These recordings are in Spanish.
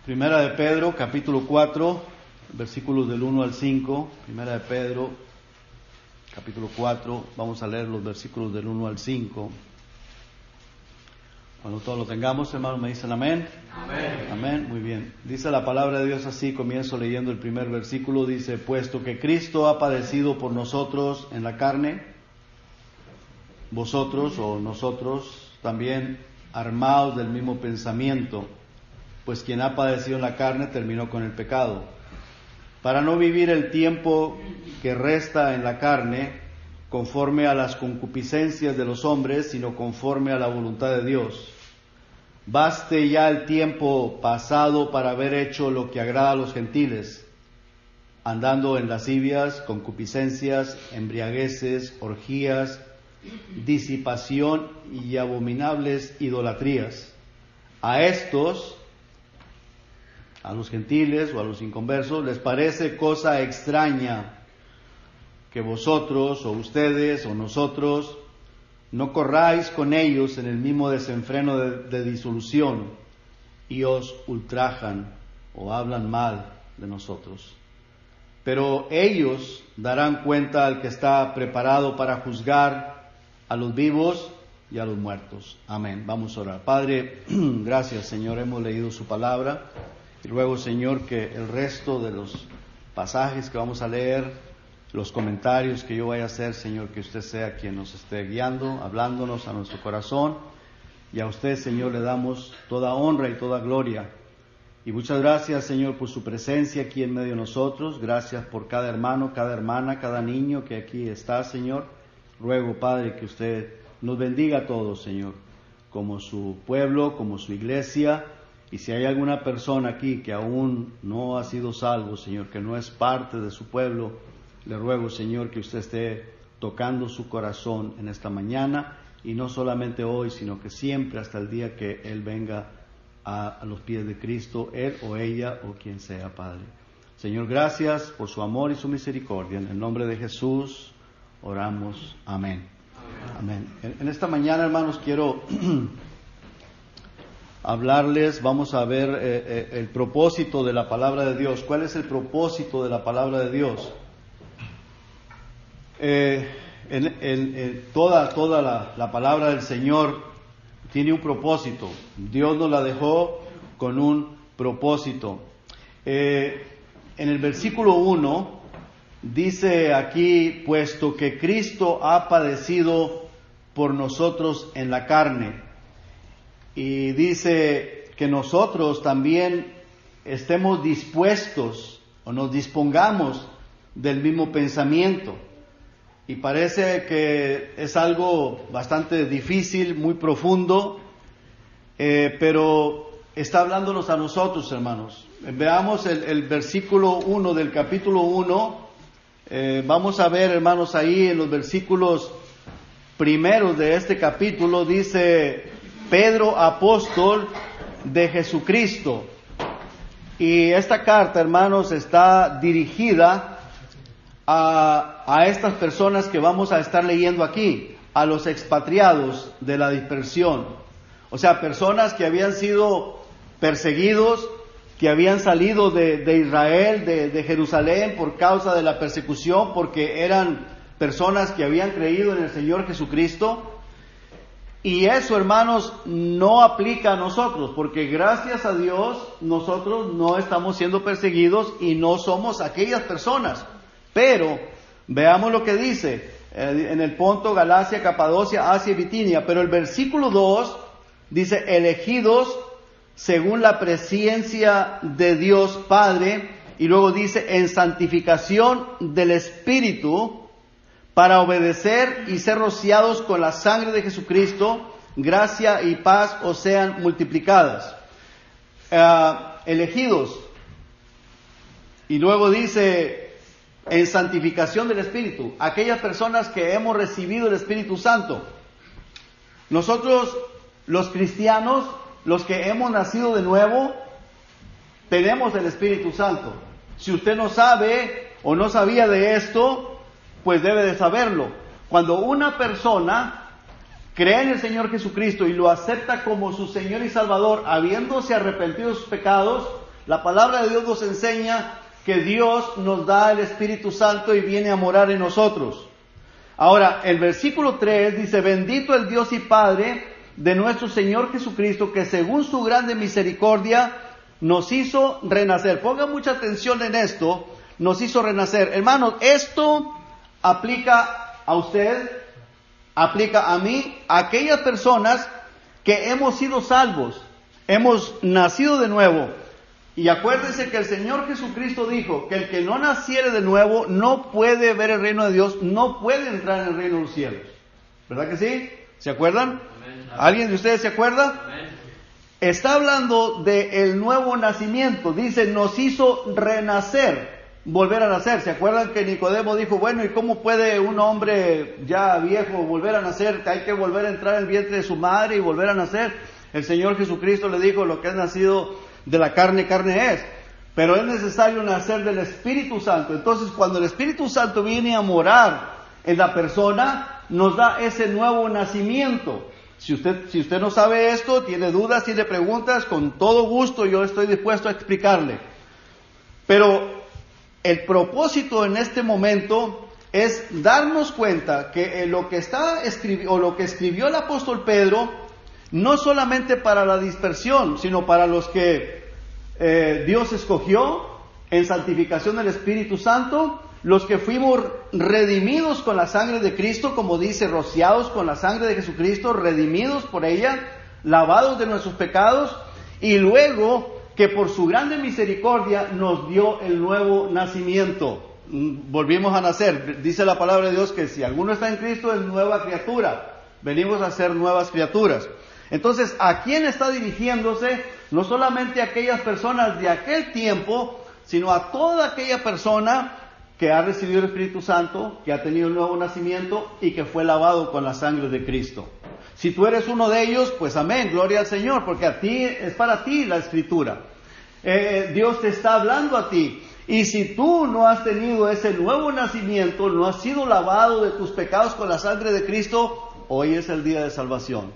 Primera de Pedro, capítulo 4, versículos del 1 al 5. Primera de Pedro, capítulo 4, vamos a leer los versículos del 1 al 5. Cuando todos lo tengamos, hermanos, me dicen amén. Amén. Amén, muy bien. Dice la palabra de Dios así, comienzo leyendo el primer versículo, dice: puesto que Cristo ha padecido por nosotros en la carne, vosotros o nosotros también armaos del mismo pensamiento, pues quien ha padecido en la carne terminó con el pecado, para no vivir el tiempo que resta en la carne conforme a las concupiscencias de los hombres, sino conforme a la voluntad de Dios. Baste ya el tiempo pasado para haber hecho lo que agrada a los gentiles, andando en lascivias, concupiscencias, embriagueces, orgías, disipación y abominables idolatrías. A estos, a los gentiles o a los inconversos, les parece cosa extraña que vosotros o ustedes o nosotros no corráis con ellos en el mismo desenfreno de disolución, y os ultrajan o hablan mal de nosotros. Pero ellos darán cuenta al que está preparado para juzgar a los vivos y a los muertos. Amén. Vamos a orar. Padre, gracias, Señor, hemos leído su palabra, y ruego, Señor, que el resto de los pasajes que vamos a leer, los comentarios que yo vaya a hacer, Señor, que usted sea quien nos esté guiando, hablándonos a nuestro corazón, y a usted, Señor, le damos toda honra y toda gloria. Y muchas gracias, Señor, por su presencia aquí en medio de nosotros. Gracias por cada hermano, cada hermana, cada niño que aquí está, Señor. Ruego, Padre, que usted nos bendiga a todos, Señor, como su pueblo, como su iglesia. Y si hay alguna persona aquí que aún no ha sido salvo, Señor, que no es parte de su pueblo, le ruego, Señor, que usted esté tocando su corazón en esta mañana, y no solamente hoy, sino que siempre, hasta el día que Él venga a los pies de Cristo, Él o ella o quien sea, Padre. Señor, gracias por su amor y su misericordia. En el nombre de Jesús oramos. Amén. Amén. En esta mañana, hermanos, quiero hablarles, vamos a ver el propósito de la palabra de Dios. ¿Cuál es el propósito de la palabra de Dios? Toda la palabra del Señor tiene un propósito. Dios nos la dejó con un propósito. En el versículo 1 dice aquí: puesto que Cristo ha padecido por nosotros en la carne. Y dice que nosotros también estemos dispuestos o nos dispongamos del mismo pensamiento. Y parece que es algo bastante difícil, muy profundo, pero está hablándonos a nosotros, hermanos. Veamos el versículo 1 del capítulo 1. Vamos a ver, hermanos, ahí en los versículos primeros de este capítulo, dice: Pedro, apóstol de Jesucristo. Y esta carta, hermanos, está dirigida a estas personas que vamos a estar leyendo aquí, a los expatriados de la dispersión. O sea, personas que habían sido perseguidos, que habían salido de Israel, de Jerusalén, por causa de la persecución, porque eran personas que habían creído en el Señor Jesucristo. Y eso, hermanos, no aplica a nosotros, porque gracias a Dios nosotros no estamos siendo perseguidos y no somos aquellas personas. Pero veamos lo que dice en el Ponto, Galacia, Capadocia, Asia y Bitinia. Pero el versículo 2 dice: elegidos según la presciencia de Dios Padre. Y luego dice: en santificación del Espíritu, para obedecer y ser rociados con la sangre de Jesucristo, gracia y paz os sean multiplicadas. Elegidos. Y luego dice: en santificación del Espíritu, aquellas personas que hemos recibido el Espíritu Santo. Nosotros, los cristianos, los que hemos nacido de nuevo, tenemos el Espíritu Santo. Si usted no sabe o no sabía de esto, pues debe de saberlo. Cuando una persona cree en el Señor Jesucristo y lo acepta como su Señor y Salvador, habiéndose arrepentido de sus pecados, La palabra de Dios nos enseña que Dios nos da el Espíritu Santo y viene a morar en nosotros. Ahora, el versículo 3 dice, bendito el Dios y Padre de nuestro Señor Jesucristo, que según su grande misericordia nos hizo renacer. Ponga mucha atención en esto, nos hizo renacer. Hermanos, esto aplica a usted, aplica a mí, a aquellas personas que hemos sido salvos, hemos nacido de nuevo. Y acuérdense que el Señor Jesucristo dijo que el que no naciere de nuevo no puede ver el reino de Dios, no puede entrar en el reino de los cielos. ¿Verdad que sí? ¿Se acuerdan? Amén. ¿Alguien de ustedes se acuerda? Amén. Está hablando del nuevo nacimiento. Dice, nos hizo renacer, volver a nacer. ¿Se acuerdan que Nicodemo dijo, bueno, ¿y cómo puede un hombre ya viejo volver a nacer? Hay que volver a entrar en el vientre de su madre y volver a nacer. El Señor Jesucristo le dijo, lo que es nacido de la carne, carne es. Pero es necesario nacer del Espíritu Santo. Entonces, cuando el Espíritu Santo viene a morar en la persona, nos da ese nuevo nacimiento. Si usted no sabe esto, tiene dudas, tiene preguntas, con todo gusto yo estoy dispuesto a explicarle. Pero el propósito en este momento es darnos cuenta que lo que escribió el apóstol Pedro, no solamente para la dispersión, sino para los que Dios escogió en santificación del Espíritu Santo, los que fuimos redimidos con la sangre de Cristo, como dice, rociados con la sangre de Jesucristo, redimidos por ella, lavados de nuestros pecados, y luego que por su grande misericordia nos dio el nuevo nacimiento. Volvimos a nacer. Dice la palabra de Dios que si alguno está en Cristo es nueva criatura. Venimos a ser nuevas criaturas. Entonces, ¿a quién está dirigiéndose? No solamente a aquellas personas de aquel tiempo, sino a toda aquella persona que ha recibido el Espíritu Santo, que ha tenido el nuevo nacimiento y que fue lavado con la sangre de Cristo. Si tú eres uno de ellos, pues amén, gloria al Señor, porque a ti es para ti la Escritura. Dios te está hablando a ti. Y si tú no has tenido ese nuevo nacimiento, no has sido lavado de tus pecados con la sangre de Cristo, hoy es el día de salvación.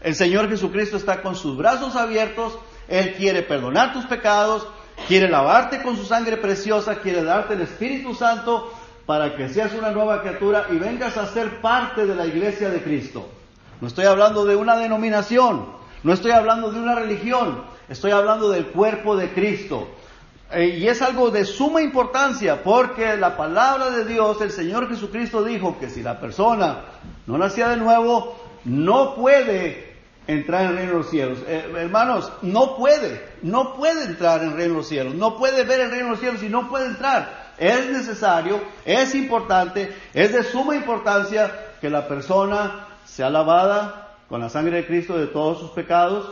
El Señor Jesucristo está con sus brazos abiertos. Él quiere perdonar tus pecados, quiere lavarte con su sangre preciosa, quiere darte el Espíritu Santo para que seas una nueva criatura y vengas a ser parte de la iglesia de Cristo. No estoy hablando de una denominación, no estoy hablando de una religión, estoy hablando del cuerpo de Cristo. Y es algo de suma importancia porque la palabra de Dios, el Señor Jesucristo dijo que si la persona no nacía de nuevo, no puede entrar en el reino de los cielos. Hermanos, no puede entrar en el reino de los cielos, no puede ver el reino de los cielos y no puede entrar. Es necesario, es importante, es de suma importancia que la persona sea lavada con la sangre de Cristo de todos sus pecados,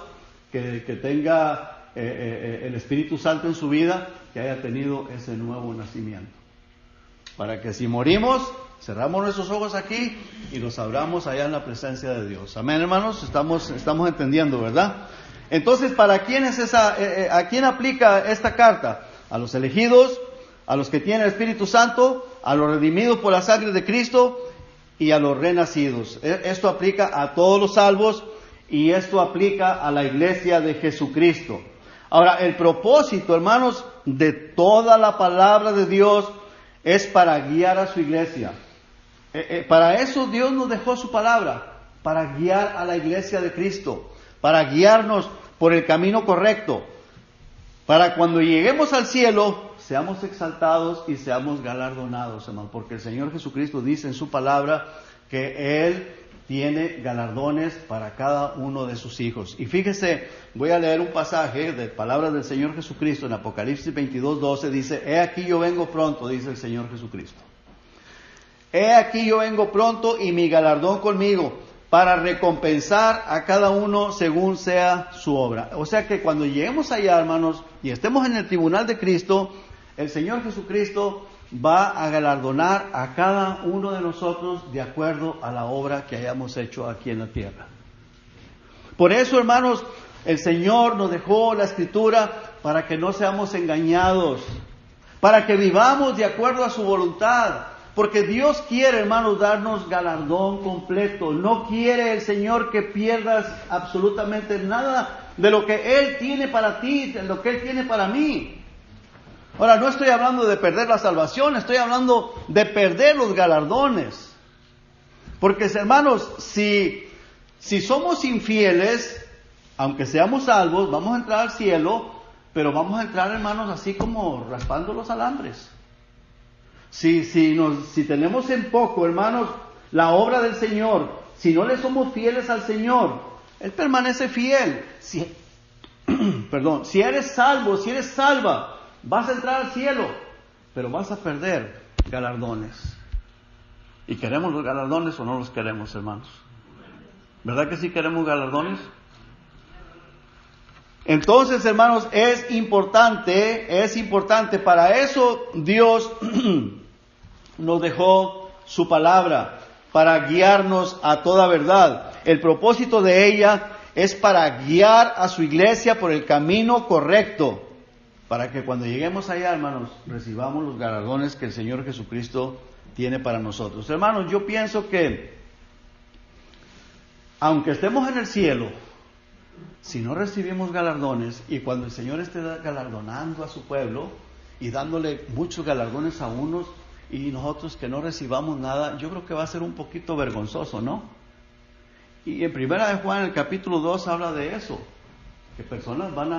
que tenga el Espíritu Santo en su vida, que haya tenido ese nuevo nacimiento. Para que si morimos, cerramos nuestros ojos aquí y los abramos allá en la presencia de Dios. Amén, hermanos, estamos entendiendo, ¿verdad? Entonces, ¿para quién es a quién aplica esta carta? A los elegidos, a los que tienen el Espíritu Santo, a los redimidos por la sangre de Cristo y a los renacidos. Esto aplica a todos los salvos y esto aplica a la iglesia de Jesucristo. Ahora, el propósito, hermanos, de toda la palabra de Dios es para guiar a su iglesia. Para eso Dios nos dejó su palabra, para guiar a la iglesia de Cristo, para guiarnos por el camino correcto, para cuando lleguemos al cielo seamos exaltados y seamos galardonados, hermanos, porque el Señor Jesucristo dice en su palabra que Él tiene galardones para cada uno de sus hijos. Y fíjese, voy a leer un pasaje de palabras del Señor Jesucristo en Apocalipsis 22:12, dice, he aquí yo vengo pronto, dice el Señor Jesucristo. He aquí yo vengo pronto y mi galardón conmigo, para recompensar a cada uno según sea su obra. O sea que cuando lleguemos allá, hermanos, y estemos en el tribunal de Cristo, el Señor Jesucristo va a galardonar a cada uno de nosotros de acuerdo a la obra que hayamos hecho aquí en la tierra. Por eso, hermanos, el Señor nos dejó la Escritura para que no seamos engañados, para que vivamos de acuerdo a su voluntad. Porque Dios quiere, hermanos, darnos galardón completo. No quiere el Señor que pierdas absolutamente nada de lo que Él tiene para ti, de lo que Él tiene para mí. Ahora, no estoy hablando de perder la salvación, estoy hablando de perder los galardones. Porque, hermanos, si somos infieles, aunque seamos salvos, vamos a entrar al cielo, pero vamos a entrar, hermanos, así como raspando los alambres. Si tenemos en poco, hermanos, la obra del Señor, si no le somos fieles al Señor, Él permanece fiel. Si eres salvo, si eres salva, vas a entrar al cielo, pero vas a perder galardones. ¿Y queremos los galardones o no los queremos, hermanos? ¿Verdad que sí queremos galardones? Entonces, hermanos, es importante, para eso Dios nos dejó su palabra, para guiarnos a toda verdad. El propósito de ella es para guiar a su iglesia por el camino correcto, para que cuando lleguemos allá, hermanos, recibamos los galardones que el Señor Jesucristo tiene para nosotros. Hermanos, yo pienso que, aunque estemos en el cielo, si no recibimos galardones, y cuando el Señor esté galardonando a su pueblo y dándole muchos galardones a unos y nosotros que no recibamos nada, yo creo que va a ser un poquito vergonzoso, ¿no? Y en Primera de Juan, el capítulo 2, habla de eso, que personas van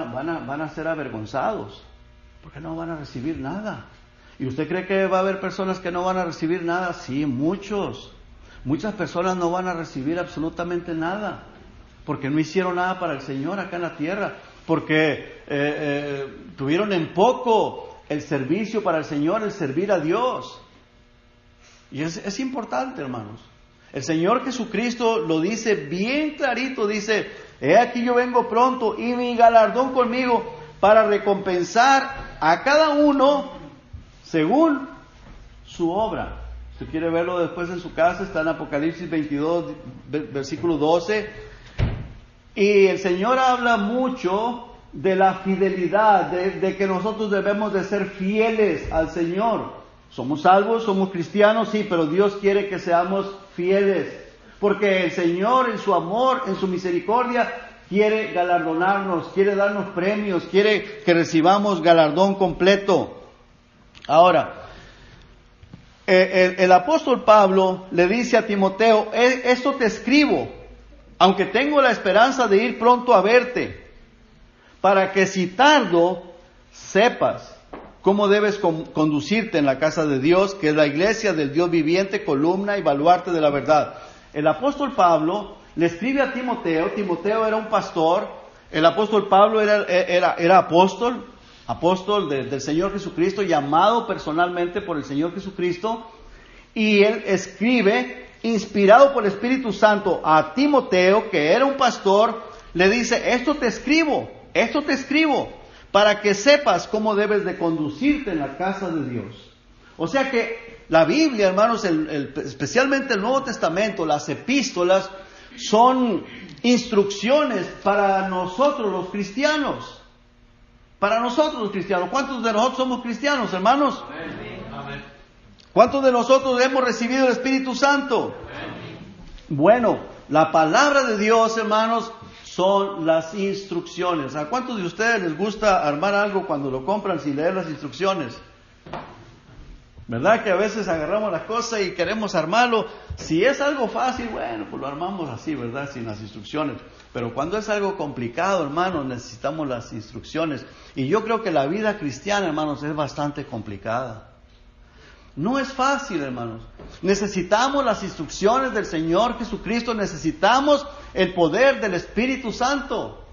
a ser avergonzados porque no van a recibir nada. ¿Y usted cree que va a haber personas que no van a recibir nada? Sí, muchas personas no van a recibir absolutamente nada, porque no hicieron nada para el Señor acá en la tierra, porque tuvieron en poco el servicio para el Señor, el servir a Dios. Y es importante, hermanos. El Señor Jesucristo lo dice bien clarito, dice: he aquí yo vengo pronto y mi galardón conmigo para recompensar a cada uno según su obra. Si quiere verlo después en su casa, está en Apocalipsis 22, versículo 12. Y el Señor habla mucho de la fidelidad, de que nosotros debemos de ser fieles al Señor. Somos salvos, somos cristianos, sí, pero Dios quiere que seamos fieles, porque el Señor en su amor, en su misericordia, quiere galardonarnos, quiere darnos premios, quiere que recibamos galardón completo. Ahora, el apóstol Pablo le dice a Timoteo: esto te escribo, aunque tengo la esperanza de ir pronto a verte, para que si tardo, sepas cómo debes conducirte en la casa de Dios, que es la iglesia del Dios viviente, columna y baluarte de la verdad. El apóstol Pablo le escribe a Timoteo. Timoteo era un pastor. El apóstol Pablo era apóstol del Señor Jesucristo, llamado personalmente por el Señor Jesucristo. Y él escribe, inspirado por el Espíritu Santo, a Timoteo, que era un pastor. Le dice: esto te escribo, para que sepas cómo debes de conducirte en la casa de Dios. O sea que la Biblia, hermanos, especialmente el Nuevo Testamento, las epístolas, son instrucciones para nosotros los cristianos. Para nosotros los cristianos. ¿Cuántos de nosotros somos cristianos, hermanos? Amén. ¿Cuántos de nosotros hemos recibido el Espíritu Santo? Amén. Bueno, la palabra de Dios, hermanos, son las instrucciones. ¿A cuántos de ustedes les gusta armar algo cuando lo compran sin leer las instrucciones? ¿Verdad que a veces agarramos la cosa y queremos armarlo? Si es algo fácil, bueno, pues lo armamos así, ¿verdad? Sin las instrucciones. Pero cuando es algo complicado, hermanos, necesitamos las instrucciones. Y yo creo que la vida cristiana, hermanos, es bastante complicada. No es fácil, hermanos. Necesitamos las instrucciones del Señor Jesucristo, necesitamos el poder del Espíritu Santo.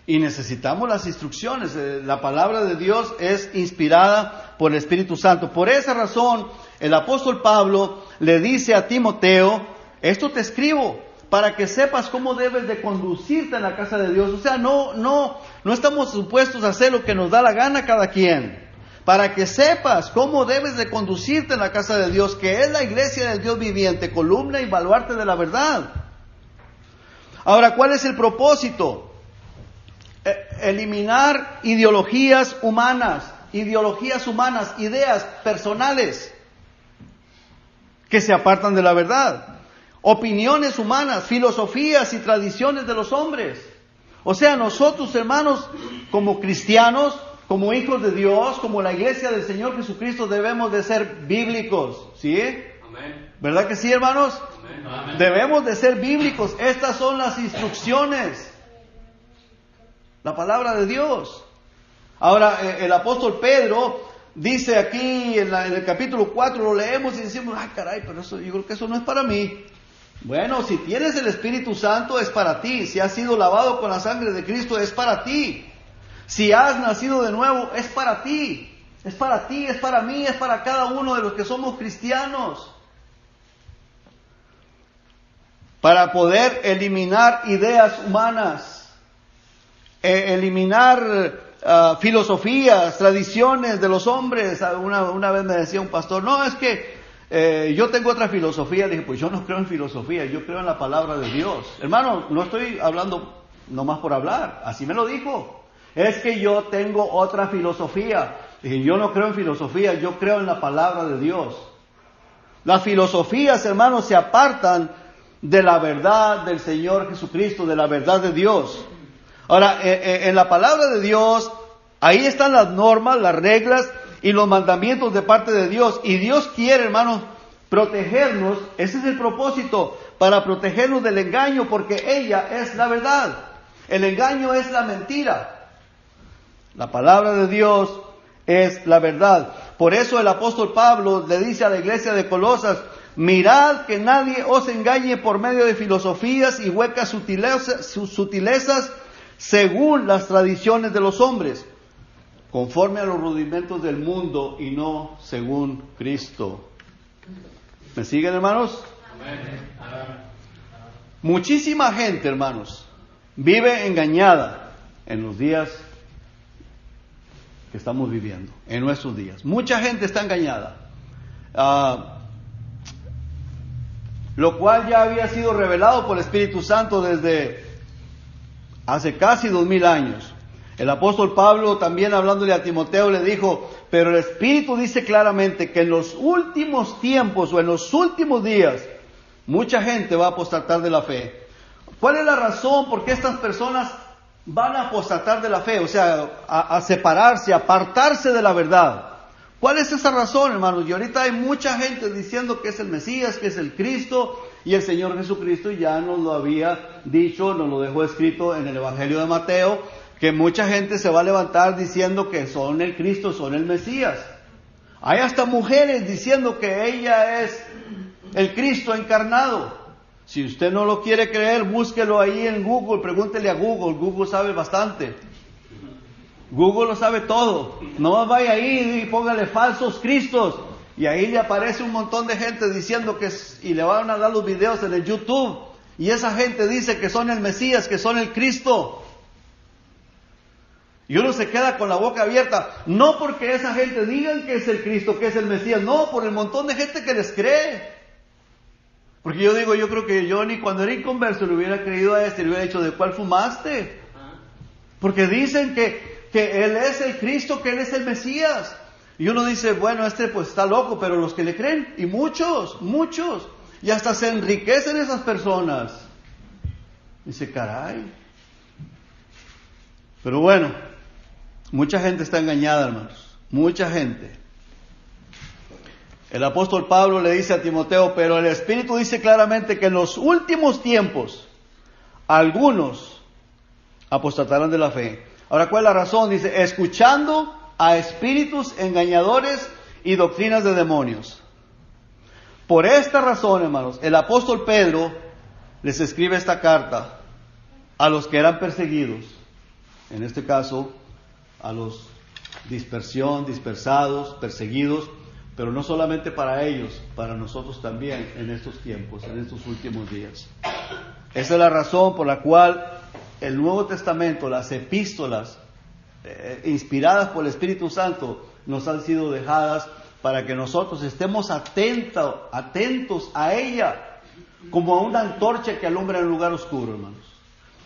Y necesitamos las instrucciones. La palabra de Dios es inspirada por el Espíritu Santo. Por esa razón, el apóstol Pablo le dice a Timoteo: esto te escribo, para que sepas cómo debes de conducirte en la casa de Dios. O sea, no estamos supuestos a hacer lo que nos da la gana cada quien. Para que sepas cómo debes de conducirte en la casa de Dios, que es la iglesia del Dios viviente, columna y baluarte de la verdad. Ahora, ¿cuál es el propósito? Eliminar ideologías humanas, ideas personales que se apartan de la verdad, opiniones humanas, filosofías y tradiciones de los hombres. O sea, nosotros, hermanos, como cristianos, como hijos de Dios, como la iglesia del Señor Jesucristo, debemos de ser bíblicos, ¿sí? Amén. ¿Verdad que sí, hermanos? Amén. Debemos de ser bíblicos. Estas son las instrucciones. La palabra de Dios. Ahora, el apóstol Pedro dice aquí en el capítulo 4, lo leemos y decimos, ay caray, pero eso, yo creo que eso no es para mí. Bueno, si tienes el Espíritu Santo es para ti. Si has sido lavado con la sangre de Cristo es para ti. Si has nacido de nuevo es para ti. Es para ti, es para mí, es para cada uno de los que somos cristianos. Para poder eliminar ideas humanas, eliminar filosofías, tradiciones de los hombres. Una vez me decía un pastor, no, es que yo tengo otra filosofía. Le dije, pues yo no creo en filosofía, yo creo en la palabra de Dios. Hermano, no estoy hablando nomás por hablar, así me lo dijo. Es que yo tengo otra filosofía. Dije, yo no creo en filosofía, yo creo en la palabra de Dios. Las filosofías, hermanos, se apartan de la verdad del Señor Jesucristo, de la verdad de Dios. Ahora, en la palabra de Dios, ahí están las normas, las reglas y los mandamientos de parte de Dios. Y Dios quiere, hermanos, protegernos. Ese es el propósito, para protegernos del engaño, porque ella es la verdad. El engaño es la mentira. La palabra de Dios es la verdad. Por eso el apóstol Pablo le dice a la iglesia de Colosas, mirad que nadie os engañe por medio de filosofías y huecas sutilezas según las tradiciones de los hombres, conforme a los rudimentos del mundo y no según Cristo. ¿Me siguen, hermanos? Amén. Muchísima gente, hermanos, vive engañada en los días que estamos viviendo, en nuestros días. Mucha gente está engañada. Lo cual ya había sido revelado por el Espíritu Santo desde hace casi 2000 años. El apóstol Pablo, también hablándole a Timoteo, le dijo, pero el Espíritu dice claramente que en los últimos tiempos o en los últimos días, mucha gente va a apostatar de la fe. ¿Cuál es la razón por qué estas personas van a apostatar de la fe? O sea, a separarse, a apartarse de la verdad. ¿Cuál es esa razón, hermanos? Y ahorita hay mucha gente diciendo que es el Mesías, que es el Cristo, y el Señor Jesucristo ya nos lo había dicho, nos lo dejó escrito en el Evangelio de Mateo, que mucha gente se va a levantar diciendo que son el Cristo, son el Mesías. Hay hasta mujeres diciendo que ella es el Cristo encarnado. Si usted no lo quiere creer, búsquelo ahí en Google, pregúntele a Google. Google sabe bastante. Google lo sabe todo. No vaya ahí y póngale falsos cristos. Y ahí le aparece un montón de gente diciendo que y le van a dar los videos en el YouTube. Y esa gente dice que son el Mesías, que son el Cristo. Y uno se queda con la boca abierta. No porque esa gente digan que es el Cristo, que es el Mesías. No, por el montón de gente que les cree. Porque yo digo, yo creo que yo ni cuando era inconverso le hubiera creído a le hubiera dicho, ¿de cuál fumaste? Porque dicen que Él es el Cristo, que Él es el Mesías. Y uno dice, bueno, pues está loco, pero los que le creen, y muchos, y hasta se enriquecen esas personas. Dice, caray. Pero bueno, mucha gente está engañada, hermanos, mucha gente. El apóstol Pablo le dice a Timoteo, pero el Espíritu dice claramente que en los últimos tiempos algunos apostatarán de la fe. Ahora, ¿cuál es la razón? Dice, escuchando a espíritus engañadores y doctrinas de demonios. Por esta razón, hermanos, el apóstol Pedro les escribe esta carta a los que eran perseguidos. En este caso, a los dispersados, perseguidos, pero no solamente para ellos, para nosotros también en estos tiempos, en estos últimos días. Esa es la razón por la cual el Nuevo Testamento, las epístolas inspiradas por el Espíritu Santo, nos han sido dejadas para que nosotros estemos atentos a ella, como a una antorcha que alumbra en un lugar oscuro, hermanos.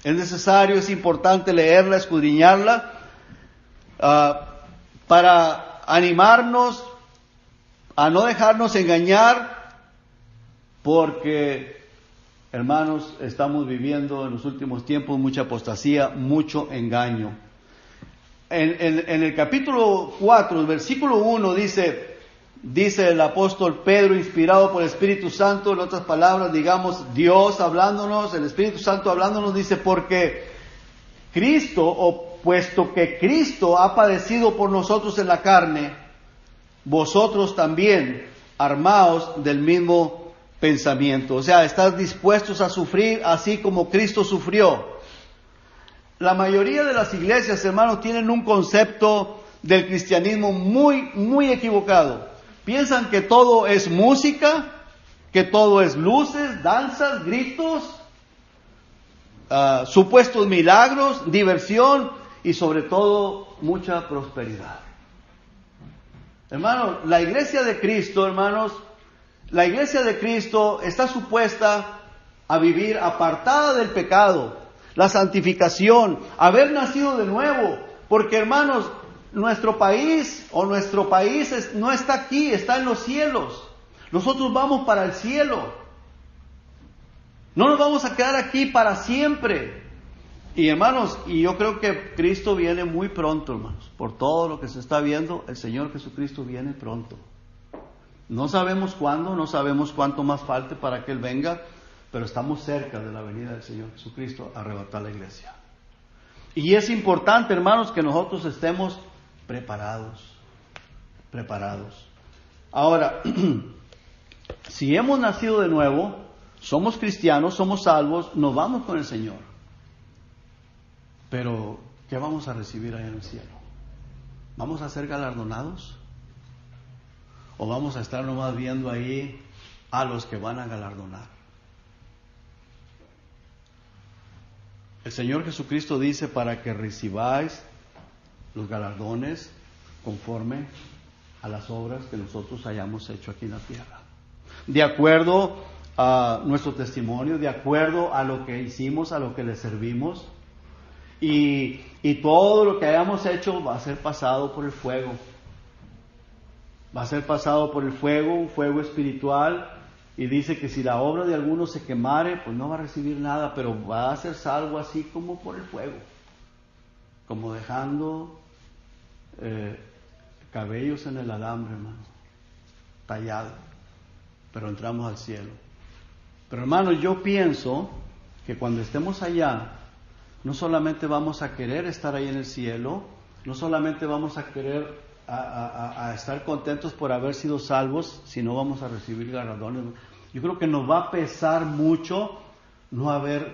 Es necesario, es importante leerla, escudriñarla, para animarnos a no dejarnos engañar, porque hermanos, estamos viviendo en los últimos tiempos mucha apostasía, mucho engaño. En el capítulo 4, el versículo 1 dice el apóstol Pedro, inspirado por el Espíritu Santo, en otras palabras, digamos, Dios hablándonos, el Espíritu Santo hablándonos, dice, porque Cristo, o puesto que Cristo ha padecido por nosotros en la carne, vosotros también armaos del mismo pensamiento. O sea, estás dispuestos a sufrir así como Cristo sufrió. La mayoría de las iglesias, hermanos, tienen un concepto del cristianismo muy equivocado. Piensan que todo es música, que todo es luces, danzas, gritos, supuestos milagros, diversión y sobre todo mucha prosperidad. Hermanos, la iglesia de Cristo, hermanos, la iglesia de Cristo está supuesta a vivir apartada del pecado, la santificación, haber nacido de nuevo, porque hermanos, nuestro país no está aquí, está en los cielos. Nosotros vamos para el cielo. No nos vamos a quedar aquí para siempre. Y hermanos, y yo creo que Cristo viene muy pronto, hermanos. Por todo lo que se está viendo, el Señor Jesucristo viene pronto. No sabemos cuándo, no sabemos cuánto más falte para que Él venga, pero estamos cerca de la venida del Señor Jesucristo a arrebatar la iglesia. Y es importante, hermanos, que nosotros estemos preparados. Ahora, si hemos nacido de nuevo, somos cristianos, somos salvos, nos vamos con el Señor. Pero, ¿qué vamos a recibir allá en el cielo? ¿Vamos a ser galardonados? ¿O vamos a estar nomás viendo ahí a los que van a galardonar? El Señor Jesucristo dice para que recibáis los galardones conforme a las obras que nosotros hayamos hecho aquí en la tierra. De acuerdo a nuestro testimonio, de acuerdo a lo que hicimos, a lo que le servimos. Y todo lo que hayamos hecho va a ser pasado por el fuego. Va a ser pasado por el fuego, un fuego espiritual. Y dice que si la obra de alguno se quemare, pues no va a recibir nada, pero va a ser salvo así como por el fuego. Como dejando cabellos en el alambre, hermano. Tallado. Pero entramos al cielo. Pero hermano, yo pienso que cuando estemos allá, no solamente vamos a querer estar ahí en el cielo, no solamente vamos a querer a estar contentos por haber sido salvos, sino vamos a recibir galardones. Yo creo que nos va a pesar mucho no haberle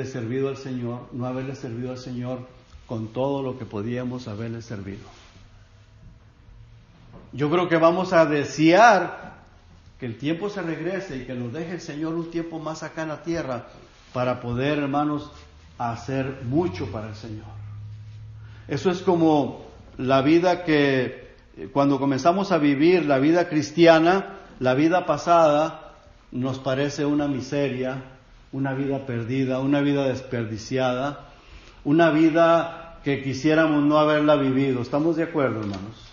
servido al Señor, no haberle servido al Señor con todo lo que podíamos haberle servido. Yo creo que vamos a desear que el tiempo se regrese y que nos deje el Señor un tiempo más acá en la tierra para poder, hermanos, hacer mucho para el Señor. Eso es como la vida que cuando comenzamos a vivir la vida cristiana, la vida pasada nos parece una miseria, una vida perdida, una vida desperdiciada, una vida que quisiéramos no haberla vivido. ¿Estamos de acuerdo, hermanos?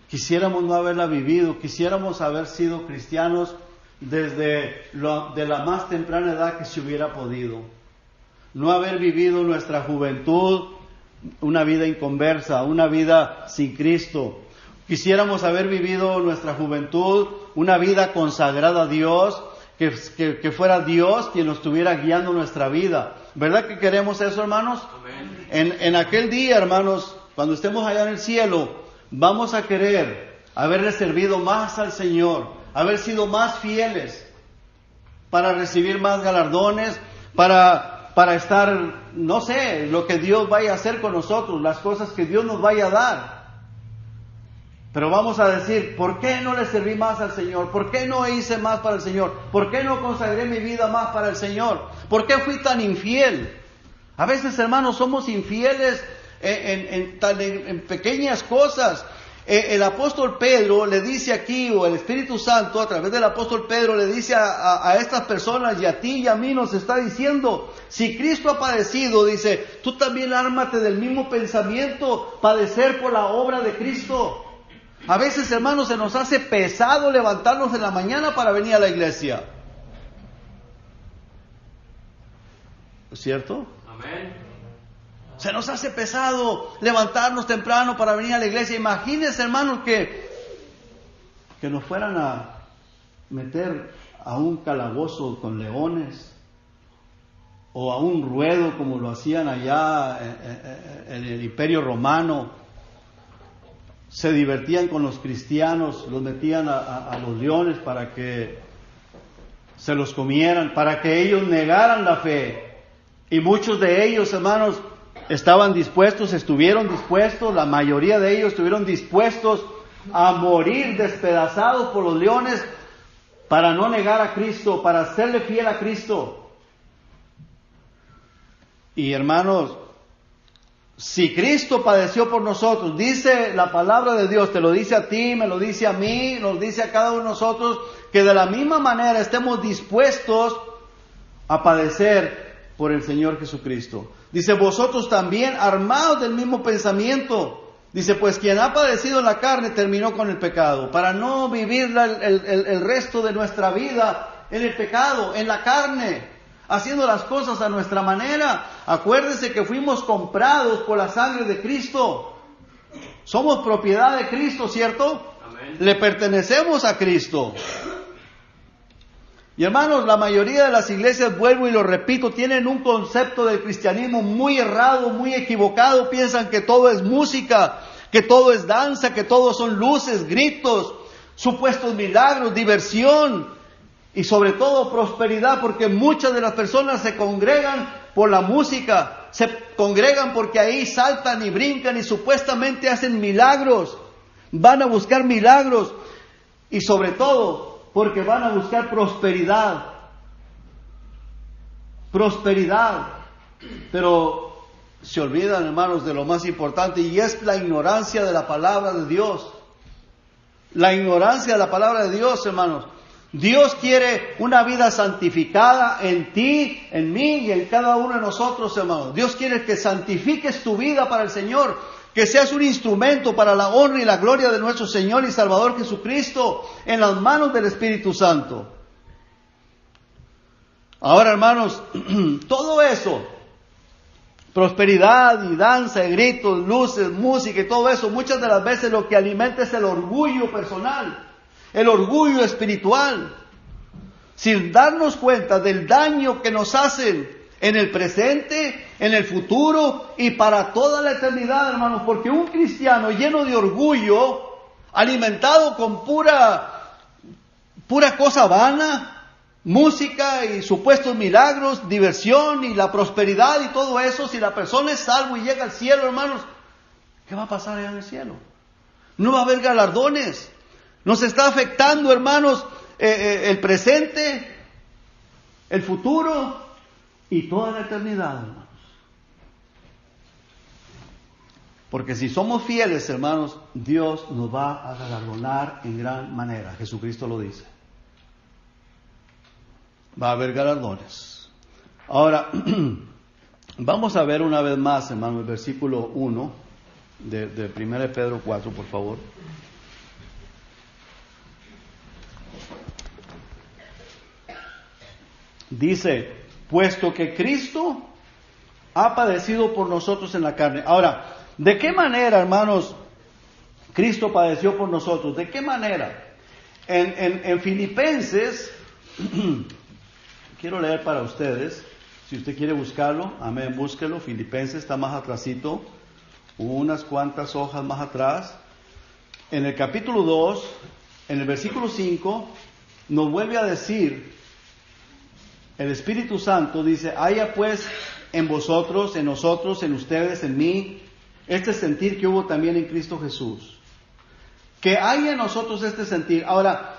Quisiéramos no haberla vivido, quisiéramos haber sido cristianos de la más temprana edad que se hubiera podido. No haber vivido nuestra juventud una vida inconversa, una vida sin Cristo. Quisiéramos haber vivido nuestra juventud una vida consagrada a Dios, que fuera Dios quien nos estuviera guiando nuestra vida. ¿Verdad que queremos eso, hermanos? Amén. En aquel día, hermanos, cuando estemos allá en el cielo, vamos a querer haberle servido más al Señor, haber sido más fieles para recibir más galardones, para estar, no sé, lo que Dios vaya a hacer con nosotros, las cosas que Dios nos vaya a dar. Pero vamos a decir, ¿por qué no le serví más al Señor? ¿Por qué no hice más para el Señor? ¿Por qué no consagré mi vida más para el Señor? ¿Por qué fui tan infiel? A veces, hermanos, somos infieles en pequeñas cosas. El apóstol Pedro le dice aquí, o el Espíritu Santo a través del apóstol Pedro le dice a estas personas, y a ti y a mí nos está diciendo, si Cristo ha padecido, dice, tú también ármate del mismo pensamiento, padecer por la obra de Cristo. A veces, hermanos, se nos hace pesado levantarnos en la mañana para venir a la iglesia. ¿Es cierto? Amén. Se nos hace pesado levantarnos temprano para venir a la iglesia. Imagínense, hermanos, que nos fueran a meter a un calabozo con leones o a un ruedo como lo hacían allá en el Imperio Romano. Se divertían con los cristianos, los metían a los leones para que se los comieran, para que ellos negaran la fe. Y muchos de ellos, hermanos, estuvieron dispuestos, la mayoría de ellos estuvieron dispuestos a morir despedazados por los leones para no negar a Cristo, para serle fiel a Cristo. Y hermanos, si Cristo padeció por nosotros, dice la palabra de Dios, te lo dice a ti, me lo dice a mí, nos dice a cada uno de nosotros, que de la misma manera estemos dispuestos a padecer por el Señor Jesucristo. Dice, vosotros también armados del mismo pensamiento. Dice, pues quien ha padecido en la carne terminó con el pecado, para no vivir el resto de nuestra vida en el pecado, en la carne, haciendo las cosas a nuestra manera. Acuérdense que fuimos comprados por la sangre de Cristo. Somos propiedad de Cristo, ¿cierto? Amén. Le pertenecemos a Cristo. Y hermanos, la mayoría de las iglesias, vuelvo y lo repito, tienen un concepto del cristianismo muy errado, muy equivocado. Piensan que todo es música, que todo es danza, que todo son luces, gritos, supuestos milagros, diversión y sobre todo prosperidad, porque muchas de las personas se congregan por la música, se congregan porque ahí saltan y brincan y supuestamente hacen milagros, van a buscar milagros y sobre todo porque van a buscar prosperidad. Prosperidad. Pero se olvidan, hermanos, de lo más importante, y es la ignorancia de la palabra de Dios. La ignorancia de la palabra de Dios, hermanos. Dios quiere una vida santificada en ti, en mí y en cada uno de nosotros, hermanos. Dios quiere que santifiques tu vida para el Señor. Que seas un instrumento para la honra y la gloria de nuestro Señor y Salvador Jesucristo en las manos del Espíritu Santo. Ahora, hermanos, todo eso, prosperidad y danza y gritos, luces, música y todo eso, muchas de las veces lo que alimenta es el orgullo personal, el orgullo espiritual, sin darnos cuenta del daño que nos hacen en el presente, en el futuro y para toda la eternidad, hermanos, porque un cristiano lleno de orgullo, alimentado con pura cosa vana, música y supuestos milagros, diversión y la prosperidad y todo eso, si la persona es salvo y llega al cielo, hermanos, ¿qué va a pasar allá en el cielo? No va a haber galardones. Nos está afectando, hermanos, el presente, el futuro y toda la eternidad, hermanos. Porque si somos fieles, hermanos, Dios nos va a galardonar en gran manera. Jesucristo lo dice. Va a haber galardones. Ahora, vamos a ver una vez más, hermano, el versículo 1 de 1 Pedro 4, por favor. Dice, puesto que Cristo ha padecido por nosotros en la carne. Ahora, ¿de qué manera, hermanos, Cristo padeció por nosotros? ¿De qué manera? En Filipenses, quiero leer para ustedes, si usted quiere buscarlo, amén, búsquelo. Filipenses está más atrasito, unas cuantas hojas más atrás. En el capítulo 2, en el versículo 5, nos vuelve a decir, el Espíritu Santo dice, haya pues en vosotros, en nosotros, en ustedes, en mí, este sentir que hubo también en Cristo Jesús. Que haya en nosotros este sentir. Ahora,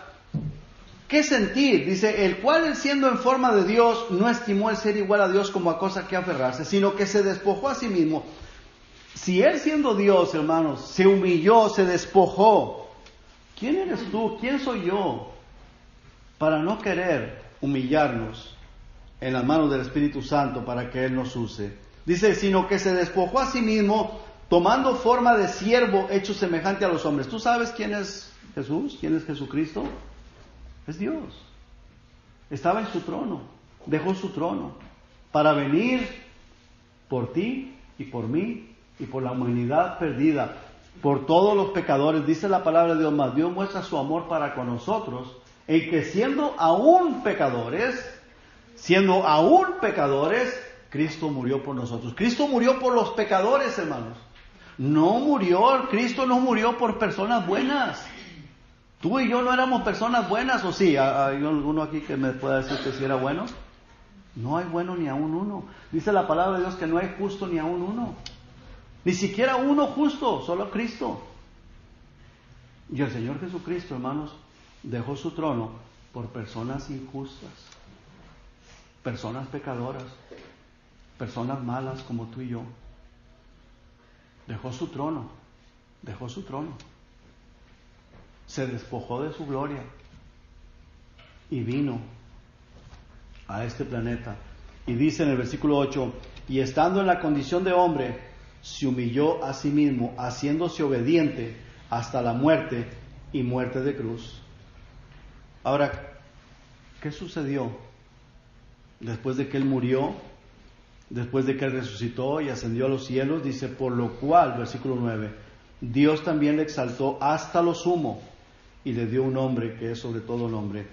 ¿qué sentir? Dice, el cual siendo en forma de Dios, no estimó el ser igual a Dios como a cosa que aferrarse, sino que se despojó a sí mismo. Si Él siendo Dios, hermanos, se humilló, se despojó, ¿quién eres tú? ¿Quién soy yo? Para no querer humillarnos en las manos del Espíritu Santo para que Él nos use. Dice, sino que se despojó a sí mismo, tomando forma de siervo, hecho semejante a los hombres. ¿Tú sabes quién es Jesús? ¿Quién es Jesucristo? Es Dios. Estaba en su trono, dejó su trono para venir por ti y por mí y por la humanidad perdida, por todos los pecadores. Dice la palabra de Dios, más Dios muestra su amor para con nosotros, en que siendo aún pecadores, Cristo murió por nosotros. Cristo murió por los pecadores, hermanos. Cristo no murió por personas buenas. Tú y yo no éramos personas buenas, ¿o sí? ¿Hay alguno aquí que me pueda decir que sí era bueno? No hay bueno ni aún uno. Dice la palabra de Dios que no hay justo ni aún uno. Ni siquiera uno justo, solo Cristo. Y el Señor Jesucristo, hermanos, dejó su trono por personas injustas, personas pecadoras, personas malas como tú y yo. Dejó su trono. Se despojó de su gloria y vino a este planeta. Y dice en el versículo 8, y estando en la condición de hombre, se humilló a sí mismo, haciéndose obediente hasta la muerte y muerte de cruz. Ahora, ¿qué sucedió después de que Él murió? Después de que Él resucitó y ascendió a los cielos, dice, por lo cual, versículo 9, Dios también le exaltó hasta lo sumo y le dio un nombre que es sobre todo nombre.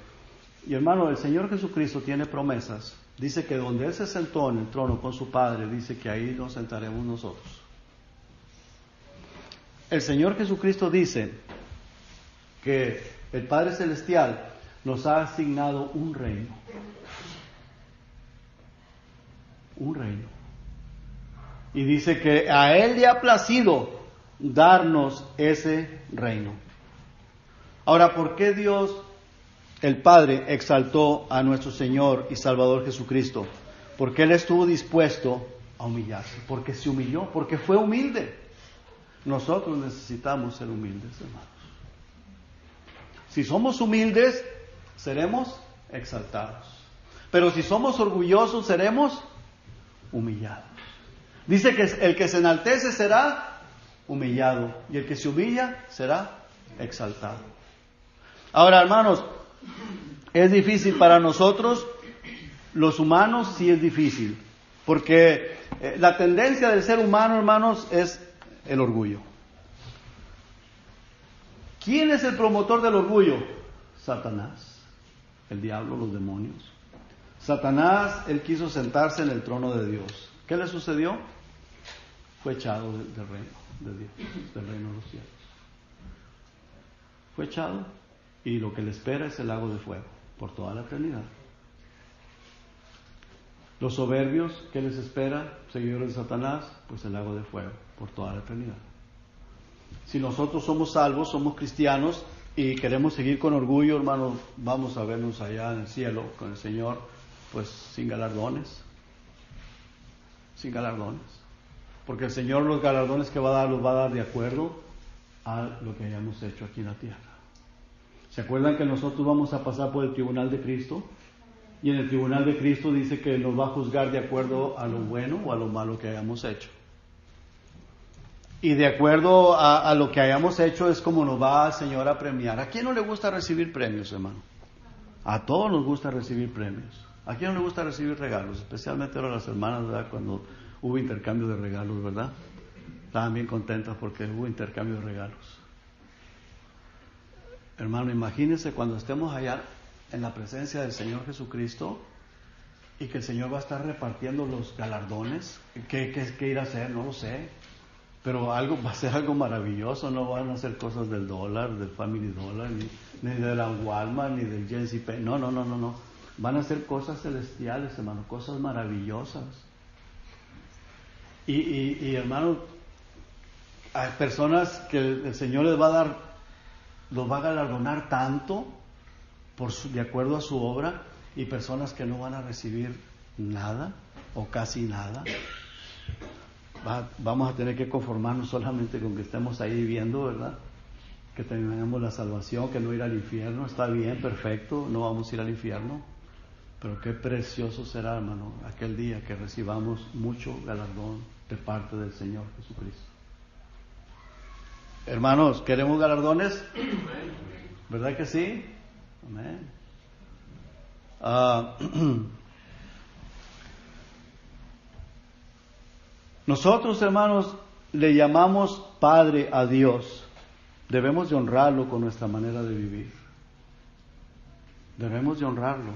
Y hermano, el Señor Jesucristo tiene promesas. Dice que donde Él se sentó en el trono con su Padre, dice que ahí nos sentaremos nosotros. El Señor Jesucristo dice que el Padre Celestial nos ha asignado un reino. Un reino. Y dice que a Él le ha placido darnos ese reino. Ahora, ¿por qué Dios, el Padre, exaltó a nuestro Señor y Salvador Jesucristo? Porque Él estuvo dispuesto a humillarse, porque se humilló, porque fue humilde. Nosotros necesitamos ser humildes, hermanos. Si somos humildes, seremos exaltados. Pero si somos orgullosos, seremos humillados. Dice que el que se enaltece será humillado, y el que se humilla será exaltado. Ahora, hermanos, es difícil para nosotros, los humanos, sí es difícil, porque la tendencia del ser humano, hermanos, es el orgullo. ¿Quién es el promotor del orgullo? Satanás, el diablo, los demonios. Satanás, él quiso sentarse en el trono de Dios. ¿Qué le sucedió? Fue echado del reino de Dios, del reino de los cielos. Fue echado, y lo que le espera es el lago de fuego por toda la eternidad. Los soberbios, ¿qué les espera? Seguidores de Satanás, pues el lago de fuego por toda la eternidad. Si nosotros somos salvos, somos cristianos y queremos seguir con orgullo, hermanos, vamos a vernos allá en el cielo con el Señor, pues sin galardones. Sin galardones. Porque el Señor los galardones que va a dar, los va a dar de acuerdo a lo que hayamos hecho aquí en la tierra. ¿Se acuerdan que nosotros vamos a pasar por el tribunal de Cristo? Y en el tribunal de Cristo dice que nos va a juzgar de acuerdo a lo bueno o a lo malo que hayamos hecho. Y de acuerdo a lo que hayamos hecho es como nos va el Señor a premiar. ¿A quién no le gusta recibir premios, hermano? A todos nos gusta recibir premios. ¿A quién no le gusta recibir regalos? Especialmente a las hermanas, ¿verdad? Cuando hubo intercambio de regalos, ¿verdad? Estaban bien contentas porque hubo intercambio de regalos. Hermano, imagínense cuando estemos allá en la presencia del Señor Jesucristo y que el Señor va a estar repartiendo los galardones. ¿Qué irá a hacer? No lo sé. Pero va a ser algo maravilloso. No van a ser cosas del dólar, del Family Dollar, ni de la Walmart, ni del GNC. No. Van a ser cosas celestiales, hermano, cosas maravillosas. Y hermano, hay personas que el Señor les va a dar, los va a galardonar tanto de acuerdo a su obra, y personas que no van a recibir nada o casi nada. Vamos a tener que conformarnos solamente con que estemos ahí viviendo, ¿verdad? Que tengamos la salvación, que no ir al infierno. Está bien, perfecto, no vamos a ir al infierno. Pero qué precioso será, hermano, aquel día que recibamos mucho galardón de parte del Señor Jesucristo. Hermanos, ¿queremos galardones? ¿Verdad que sí? Amén. Nosotros, hermanos, le llamamos Padre a Dios. Debemos de honrarlo con nuestra manera de vivir. Debemos de honrarlo.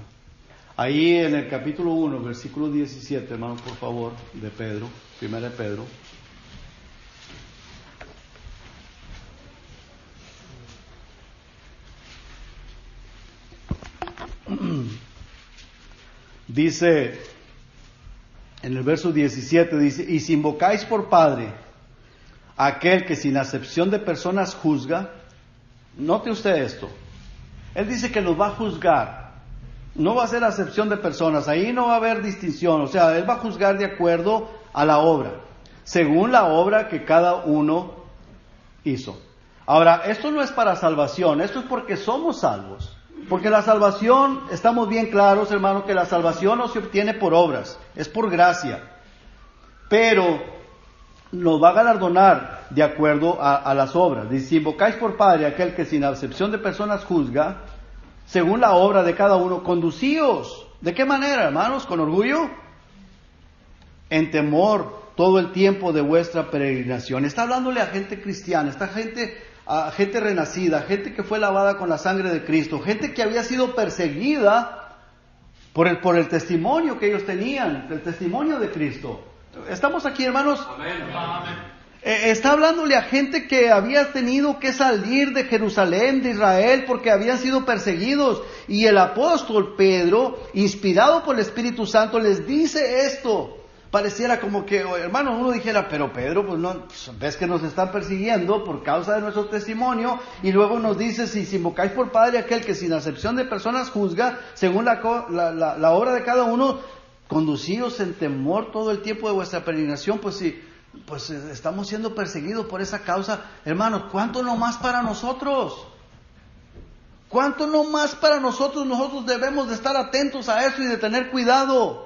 Ahí en el capítulo 1, versículo 17, hermanos, por favor, de Pedro, 1 de Pedro. Dice, en el verso 17, dice, y si invocáis por Padre a aquel que sin acepción de personas juzga, note usted esto, Él dice que los va a juzgar, no va a hacer acepción de personas, ahí no va a haber distinción, o sea, Él va a juzgar de acuerdo a la obra, según la obra que cada uno hizo. Ahora, esto no es para salvación, esto es porque somos salvos. Porque la salvación, estamos bien claros, hermanos, que la salvación no se obtiene por obras, es por gracia. Pero nos va a galardonar de acuerdo a las obras. Dice, si invocáis por Padre aquel que sin acepción de personas juzga, según la obra de cada uno, conducíos. ¿De qué manera, hermanos? ¿Con orgullo? En temor todo el tiempo de vuestra peregrinación. Está hablándole a gente cristiana, a gente renacida, gente que fue lavada con la sangre de Cristo, gente que había sido perseguida por el testimonio que ellos tenían, el testimonio de Cristo. ¿Estamos aquí, hermanos? Amén. Está hablándole a gente que había tenido que salir de Jerusalén, de Israel, porque habían sido perseguidos. Y el apóstol Pedro, inspirado por el Espíritu Santo, les dice esto. Pareciera como que, hermanos, uno dijera, pero Pedro, pues no, ves que nos están persiguiendo por causa de nuestro testimonio, y luego nos dice, si invocáis por Padre aquel que sin acepción de personas juzga, según la obra de cada uno, conducíos en temor todo el tiempo de vuestra peregrinación. Pues sí, pues estamos siendo perseguidos por esa causa, hermanos, ¿cuánto no más para nosotros? ¿Cuánto no más para nosotros? Nosotros debemos de estar atentos a eso y de tener cuidado.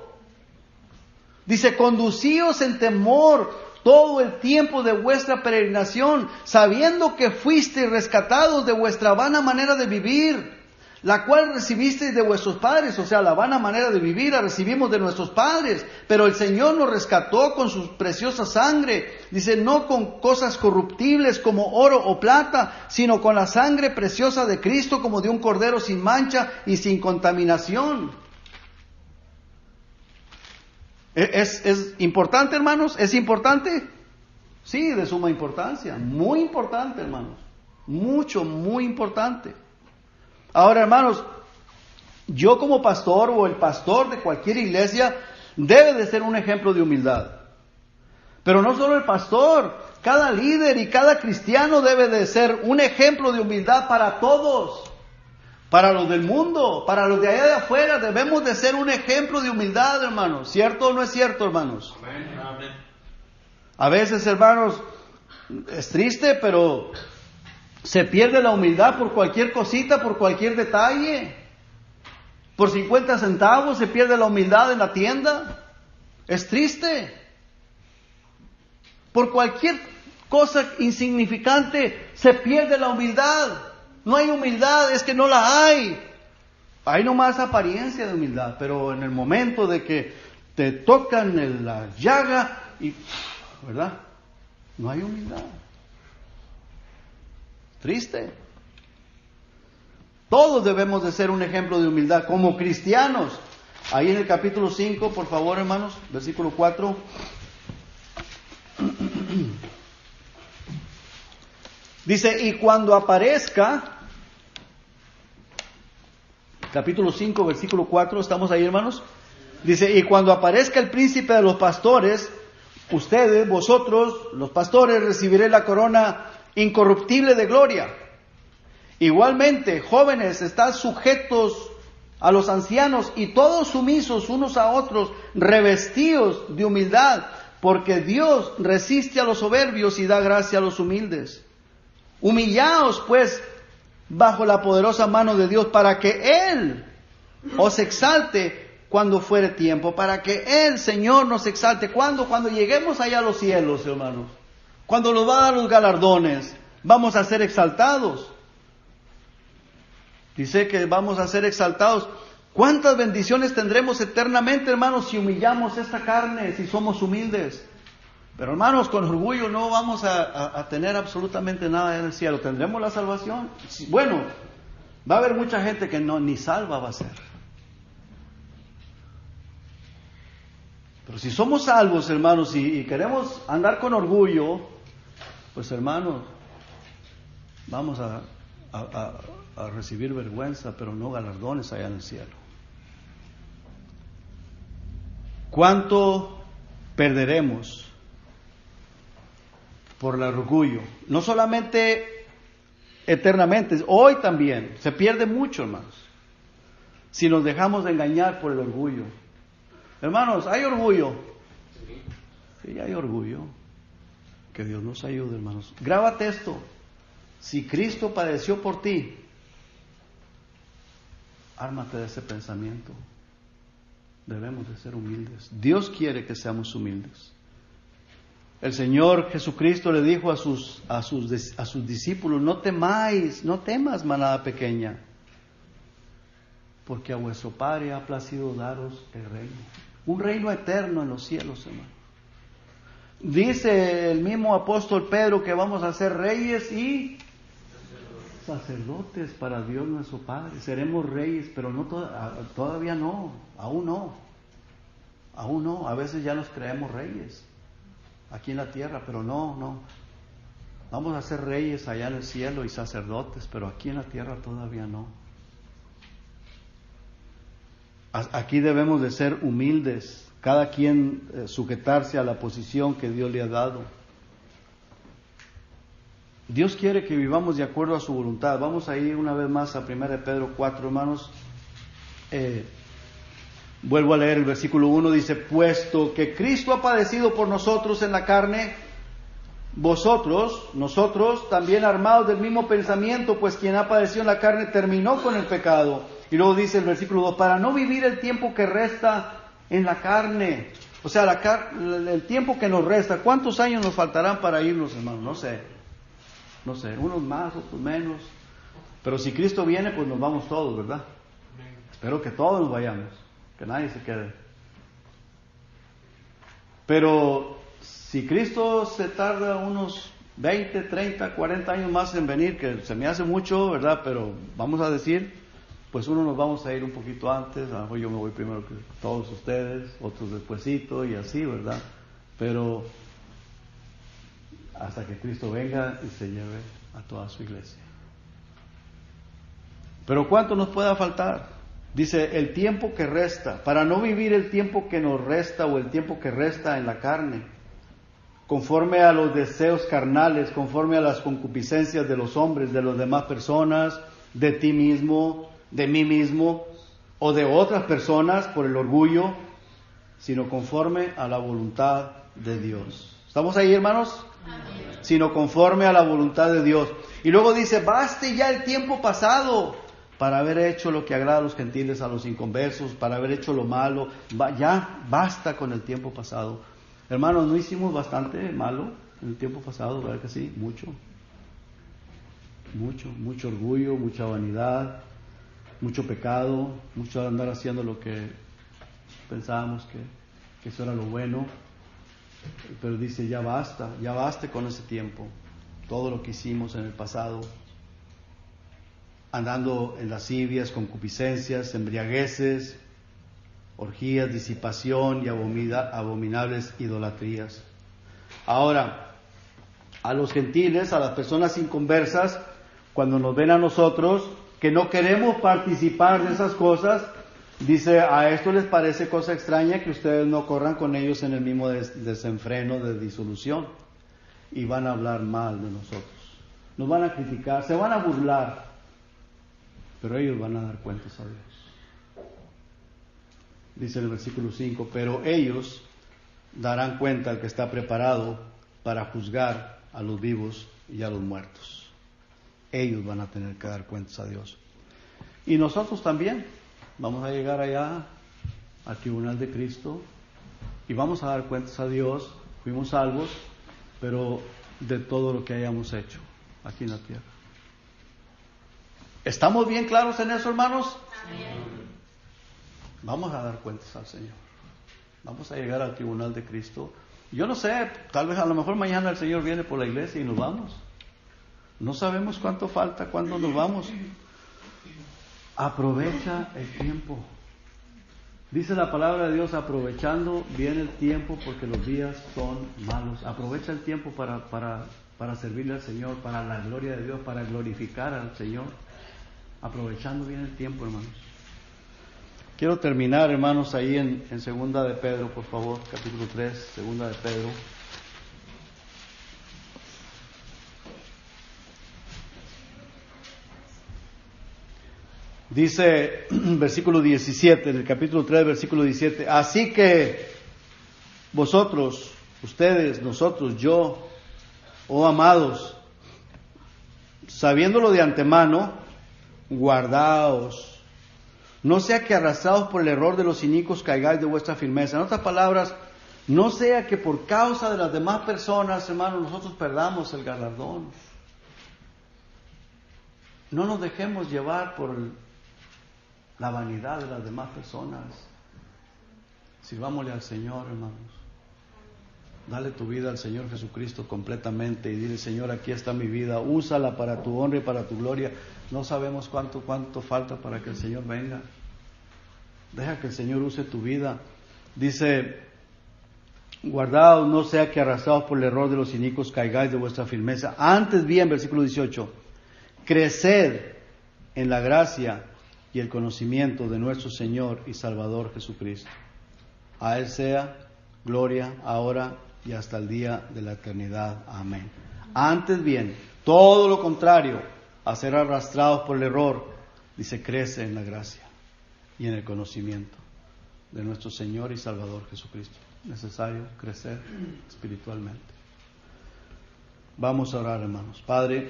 Dice, conducíos en temor todo el tiempo de vuestra peregrinación, sabiendo que fuisteis rescatados de vuestra vana manera de vivir, la cual recibisteis de vuestros padres. O sea, la vana manera de vivir la recibimos de nuestros padres, pero el Señor nos rescató con su preciosa sangre. Dice, no con cosas corruptibles como oro o plata, sino con la sangre preciosa de Cristo, como de un cordero sin mancha y sin contaminación. ¿Es importante, hermanos? ¿Es importante? Sí, de suma importancia. Muy importante, hermanos. Mucho, muy importante. Ahora, hermanos, yo como pastor o el pastor de cualquier iglesia debe de ser un ejemplo de humildad. Pero no solo el pastor, cada líder y cada cristiano debe de ser un ejemplo de humildad para todos. Para los del mundo, para los de allá de afuera, debemos de ser un ejemplo de humildad, hermanos. ¿Cierto o no es cierto, hermanos? Amén. A veces, hermanos, es triste, pero se pierde la humildad por cualquier cosita, por cualquier detalle. Por 50 centavos se pierde la humildad en la tienda. Es triste. Por cualquier cosa insignificante se pierde la humildad. No hay humildad, es que no la hay. Hay nomás apariencia de humildad, pero en el momento de que te tocan la llaga, ¿verdad? No hay humildad. Triste. Todos debemos de ser un ejemplo de humildad como cristianos. Ahí en el capítulo 5, por favor, hermanos, versículo 4. Dice, y cuando aparezca, capítulo 5, versículo 4, ¿estamos ahí, hermanos? Dice, y cuando aparezca el príncipe de los pastores, ustedes, vosotros, los pastores, recibiréis la corona incorruptible de gloria. Igualmente, jóvenes, estad sujetos a los ancianos y todos sumisos unos a otros, revestidos de humildad, porque Dios resiste a los soberbios y da gracia a los humildes. Humillaos, pues, bajo la poderosa mano de Dios, para que Él os exalte cuando fuere tiempo, para que Él, Señor, nos exalte. ¿Cuándo? Cuando lleguemos allá a los cielos, hermanos. Cuando nos va a dar los galardones, vamos a ser exaltados. Dice que vamos a ser exaltados. ¿Cuántas bendiciones tendremos eternamente, hermanos, si humillamos esta carne, si somos humildes? Pero hermanos, con orgullo no vamos a tener absolutamente nada en el cielo. ¿Tendremos la salvación? Sí, bueno, va a haber mucha gente que no ni salva va a ser. Pero si somos salvos, hermanos, y queremos andar con orgullo, pues hermanos, vamos a recibir vergüenza, pero no galardones allá en el cielo. ¿Cuánto perderemos por el orgullo? No solamente eternamente, hoy también se pierde mucho, hermanos, si nos dejamos de engañar por el orgullo. Hermanos, ¿hay orgullo? Sí, hay orgullo. Que Dios nos ayude, hermanos. Grábate esto. Si Cristo padeció por ti, ármate de ese pensamiento. Debemos de ser humildes. Dios quiere que seamos humildes. El Señor Jesucristo le dijo a sus discípulos: no temas, manada pequeña, porque a vuestro Padre ha placido daros el reino. Un reino eterno en los cielos, hermano. Dice el mismo apóstol Pedro que vamos a ser reyes y sacerdotes para Dios nuestro Padre. Seremos reyes, pero no todavía no, aún no. Aún no, a veces ya nos creemos reyes aquí en la tierra, pero no. Vamos a ser reyes allá en el cielo y sacerdotes, pero aquí en la tierra todavía no. Aquí debemos de ser humildes, cada quien sujetarse a la posición que Dios le ha dado. Dios quiere que vivamos de acuerdo a su voluntad. Vamos a ir una vez más a 1 Pedro 4, hermanos. Vuelvo a leer el versículo 1, dice: puesto que Cristo ha padecido por nosotros en la carne, nosotros también armados del mismo pensamiento, pues quien ha padecido en la carne terminó con el pecado. Y luego dice el versículo 2, para no vivir el tiempo que resta en la carne. O sea, el tiempo que nos resta. ¿Cuántos años nos faltarán para irnos, hermanos? No sé, unos más, otros menos. Pero si Cristo viene, pues nos vamos todos, ¿verdad? Espero que todos nos vayamos, que nadie se quede. Pero si Cristo se tarda unos 20, 30, 40 años más en venir, que se me hace mucho, ¿verdad? Pero vamos a decir, pues uno nos vamos a ir un poquito antes, a lo mejor yo me voy primero que todos ustedes, otros despuesito y así, ¿verdad? Pero hasta que Cristo venga y se lleve a toda su iglesia. Pero ¿cuánto nos pueda faltar? Dice, el tiempo que resta, para no vivir el tiempo que nos resta o el tiempo que resta en la carne, conforme a los deseos carnales, conforme a las concupiscencias de los hombres, de las demás personas, de ti mismo, de mí mismo o de otras personas por el orgullo, sino conforme a la voluntad de Dios. ¿Estamos ahí, hermanos? Amén. Sino conforme a la voluntad de Dios. Y luego dice, baste ya el tiempo pasado para haber hecho lo que agrada a los gentiles, a los inconversos, para haber hecho lo malo. Ya basta con el tiempo pasado. Hermanos, ¿no hicimos bastante malo en el tiempo pasado? ¿Verdad que sí? Mucho orgullo, mucha vanidad, mucho pecado, mucho andar haciendo lo que pensábamos que eso era lo bueno. Pero dice, ya basta con ese tiempo, todo lo que hicimos en el pasado, andando en lascivias, concupiscencias, embriagueces, orgías, disipación y abominables idolatrías. Ahora, a los gentiles, a las personas inconversas, cuando nos ven a nosotros, que no queremos participar de esas cosas, dice, a esto les parece cosa extraña que ustedes no corran con ellos en el mismo desenfreno de disolución, y van a hablar mal de nosotros, nos van a criticar, se van a burlar, pero ellos van a dar cuentas a Dios. Dice en el versículo 5, pero ellos darán cuenta al que está preparado para juzgar a los vivos y a los muertos. Ellos van a tener que dar cuentas a Dios. Y nosotros también vamos a llegar allá al tribunal de Cristo y vamos a dar cuentas a Dios. Fuimos salvos, pero de todo lo que hayamos hecho aquí en la tierra. ¿Estamos bien claros en eso, hermanos? Amén. Vamos a dar cuentas al Señor. Vamos a llegar al tribunal de Cristo Yo no sé, tal vez a lo mejor mañana el Señor viene por la iglesia y nos vamos. No sabemos cuánto falta, cuándo nos vamos. Aprovecha el tiempo. Dice la palabra de Dios, aprovechando bien el tiempo porque los días son malos. Aprovecha el tiempo para servirle al Señor, para la gloria de Dios, para glorificar al Señor. Aprovechando bien el tiempo, hermanos. Quiero terminar, hermanos, ahí en Segunda de Pedro, por favor, capítulo 3, Segunda de Pedro. Dice, versículo 17, en el capítulo 3, versículo 17, así que vosotros, ustedes, nosotros, yo, oh amados, sabiéndolo de antemano, guardaos, no sea que arrastrados por el error de los inicuos caigáis de vuestra firmeza. En otras palabras, no sea que por causa de las demás personas, hermanos, nosotros perdamos el galardón. No nos dejemos llevar por la vanidad de las demás personas. Sirvámosle al Señor, hermanos. Dale tu vida al Señor Jesucristo completamente y dile, Señor, aquí está mi vida, úsala para tu honra y para tu gloria. No sabemos cuánto falta para que el Señor venga. Deja que el Señor use tu vida. Dice, guardaos, no sea que arrastrados por el error de los inicuos caigáis de vuestra firmeza. Antes bien, versículo 18, creced en la gracia y el conocimiento de nuestro Señor y Salvador Jesucristo. A Él sea gloria ahora y hasta el día de la eternidad. Amén. Antes bien, todo lo contrario a ser arrastrados por el error, dice, crece en la gracia y en el conocimiento de nuestro Señor y Salvador Jesucristo. Necesario crecer espiritualmente. Vamos a orar, hermanos. Padre,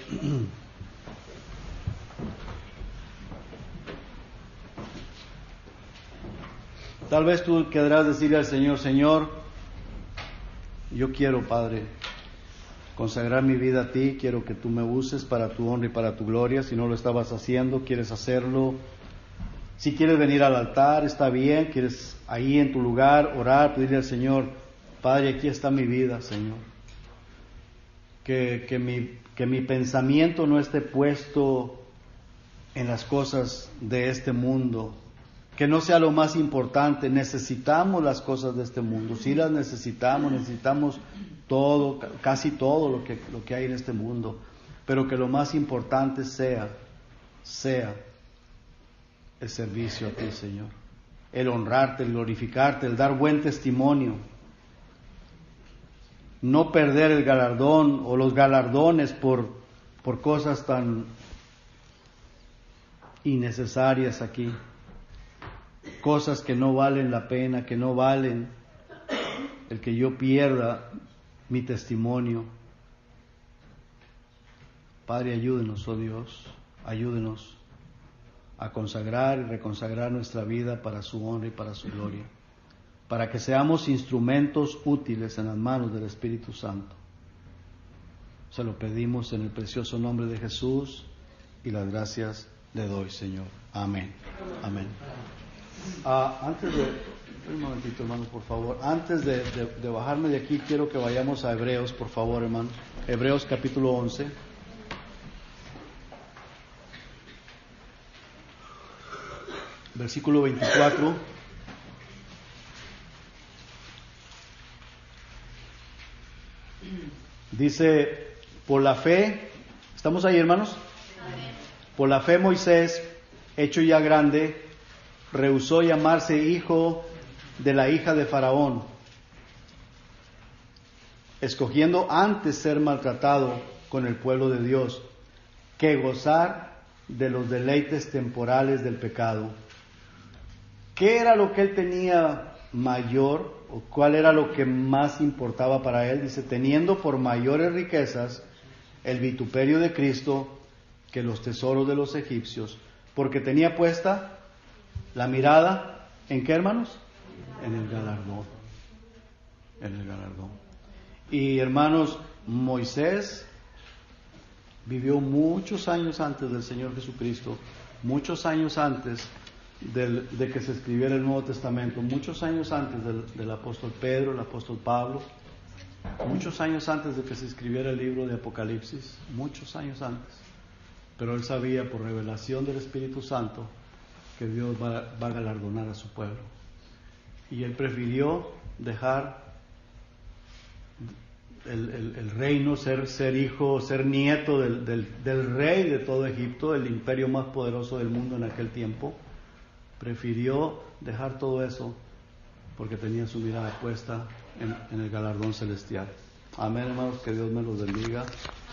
tal vez tú querrás decirle al Señor, Señor, yo quiero, Padre, consagrar mi vida a ti, quiero que tú me uses para tu honra y para tu gloria. Si no lo estabas haciendo, quieres hacerlo. Si quieres venir al altar, está bien, quieres ahí en tu lugar orar, pedirle al Señor, Padre, aquí está mi vida, Señor. Que mi pensamiento no esté puesto en las cosas de este mundo, que no sea lo más importante. Necesitamos las cosas de este mundo, sí las necesitamos todo, casi todo lo que hay en este mundo, pero que lo más importante sea el servicio a ti, Señor, el honrarte, el glorificarte, el dar buen testimonio, no perder el galardón o los galardones por cosas tan innecesarias aquí, cosas que no valen la pena, que no valen el que yo pierda mi testimonio. Padre, ayúdenos, oh Dios, ayúdenos a consagrar y reconsagrar nuestra vida para su honra y para su gloria, para que seamos instrumentos útiles en las manos del Espíritu Santo. Se lo pedimos en el precioso nombre de Jesús y las gracias le doy, Señor. Amén. Amén. Antes de... Un momentito, hermanos, por favor. Antes de bajarme de aquí, quiero que vayamos a Hebreos, por favor, hermanos. Hebreos capítulo 11. Versículo 24. Dice, por la fe, ¿estamos ahí, hermanos? Por la fe Moisés, hecho ya grande, rehusó llamarse hijo de la hija de Faraón, escogiendo antes ser maltratado con el pueblo de Dios, que gozar de los deleites temporales del pecado. ¿Qué era lo que él tenía mayor, o cuál era lo que más importaba para él? Dice, teniendo por mayores riquezas el vituperio de Cristo que los tesoros de los egipcios, porque tenía puesta la mirada, ¿en qué, hermanos? En el galardón. En el galardón. Y hermanos, Moisés vivió muchos años antes del Señor Jesucristo, muchos años antes de que se escribiera el Nuevo Testamento, muchos años antes del apóstol Pedro, el apóstol Pablo. muchos años antes de que se escribiera el libro de Apocalipsis, muchos años antes. Pero él sabía por revelación del Espíritu Santo que Dios va a galardonar a su pueblo. Y él prefirió dejar el reino, ser hijo, ser nieto del rey de todo Egipto, el imperio más poderoso del mundo en aquel tiempo. Prefirió dejar todo eso porque tenía su mirada puesta en el galardón celestial. Amén, hermanos, que Dios me los bendiga.